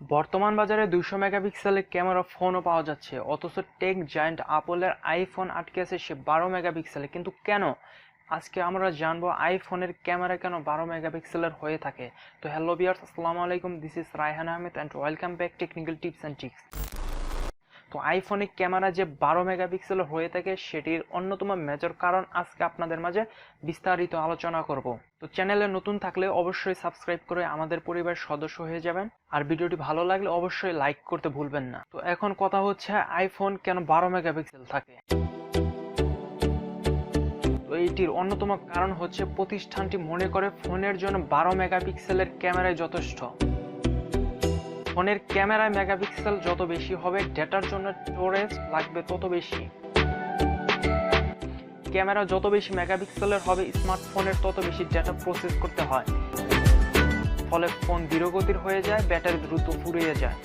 বর্তমান বাজারে 200 মেগাপিক্সেলের ক্যামেরা ফোনও পাওয়া যাচ্ছে, অথচ টেক জায়ান্ট আপলের আইফোন আটকে আছে সে 12 মেগাপিক্সেলে। কিন্তু কেন? আজকে আমরা জানবো আইফোনের ক্যামেরা কেন 12 মেগাপিক্সেলের হয়ে থাকে। তো হ্যালো ভিউয়ার্স, আসসালামু আলাইকুম, this is Raihan Ahmed and welcome back technical tips and tricks. তো আইফোনের ক্যামেরা যে 12 মেগাপিক্সেলের হয়ে থাকে সেটির অন্যতম মেজর কারণ আজকে আপনাদের মাঝে বিস্তারিত আলোচনা করব। তো চ্যানেলে নতুন থাকলে অবশ্যই সাবস্ক্রাইব করে আমাদের পরিবারের সদস্য হয়ে যাবেন, আর ভিডিওটি ভালো লাগলে অবশ্যই লাইক করতে ভুলবেন না। তো এখন কথা হচ্ছে আইফোন কেন 12 মেগাপিক্সেল থাকে। তো এইটির অন্যতম কারণ হচ্ছে প্রতিষ্ঠানটি মনে করে ফোনের জন্য 12 মেগাপিক্সেলের ক্যামেরাই যথেষ্ট। ফোনের ক্যামেরায় মেগাপিক্সেল যত বেশি হবে, ডেটার জন্য স্টোরেজ লাগবে তত বেশি। ক্যামেরা যত বেশি মেগাপিক্সেলের হবে, স্মার্টফোনের তত বেশি ডেটা প্রসেস করতে হয়, ফলে ফোন ধীরগতির হয়ে যায়, ব্যাটারি দ্রুত ফুরিয়ে যায়।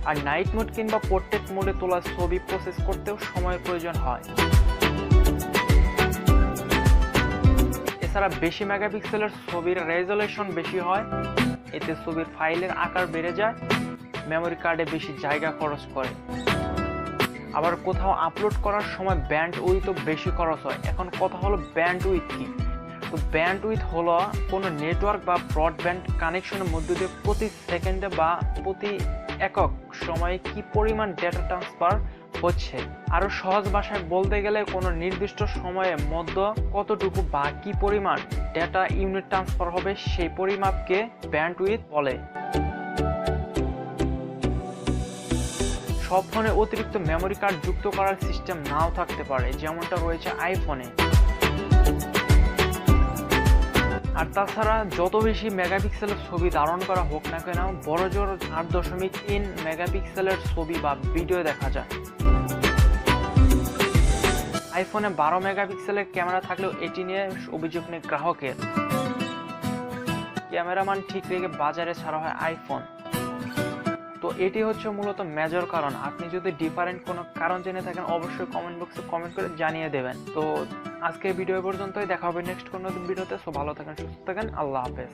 আর নাইট মোড কিংবা পোর্ট্রেট মোডে তোলা ছবি প্রসেস করতেও সময়ের প্রয়োজন হয়। এছাড়া বেশি মেগাপিক্সেলের ছবির রেজলিউশন বেশি হয়, এতে ছবির ফাইলের আকার বেড়ে যায়, মেমোরি কার্ডে বেশি জায়গা খরচ করে। আবার কোথাও আপলোড করার সময় ব্যান্ডউইথও বেশি খরচ হয়। এখন কথা হলো ব্যান্ডউইথ কি? তো ব্যান্ডউইথ হলো কোনো নেটওয়ার্ক বা ব্রডব্যান্ড কানেকশনের মধ্য দিয়ে প্রতি সেকেন্ডে বা প্রতি একক সময়ে কি পরিমাণ ডেটা ট্রান্সফার হচ্ছে। আরো সহজ ভাষায় বলতে গেলে কোনো নির্দিষ্ট সময়ের মধ্যে কতটুকু বা কি পরিমাণ ডেটা ইউনিট ট্রান্সফার হবে, সেই পরিমাপকে ব্যান্ডউইথ বলে। সব ফোনে অতিরিক্ত মেমোরি কার্ড যুক্ত করার সিস্টেম নাও থাকতে পারে, যেমনটা রয়েছে আইফোনে। আর তাছাড়া যত বেশি মেগাপিক্সেলের ছবি ধারণ করা হোক না কেন, বড়জোর 8.3 মেগাপিক্সেলের ছবি বা ভিডিও দেখা যায়। আইফোনে 12 মেগাপিক্সেলের ক্যামেরা থাকলেও এটি নিয়ে অভিযোগ নেই গ্রাহকের। ক্যামেরামান ঠিক রেখে বাজারে ছাড়া হয় আইফোন। তো এটি হচ্ছে মূলত মেজর কারণ। আপনি যদি ডিফারেন্ট কোনো কারণ জেনে থাকেন অবশ্যই কমেন্ট বক্সে কমেন্ট করে জানিয়ে দেবেন। তো আজকের ভিডিও পর্যন্তই, দেখা হবে নেক্সট কোনো ভিডিওতে। সো ভালো থাকেন, সুস্থ থাকেন, আল্লাহ হাফেজ।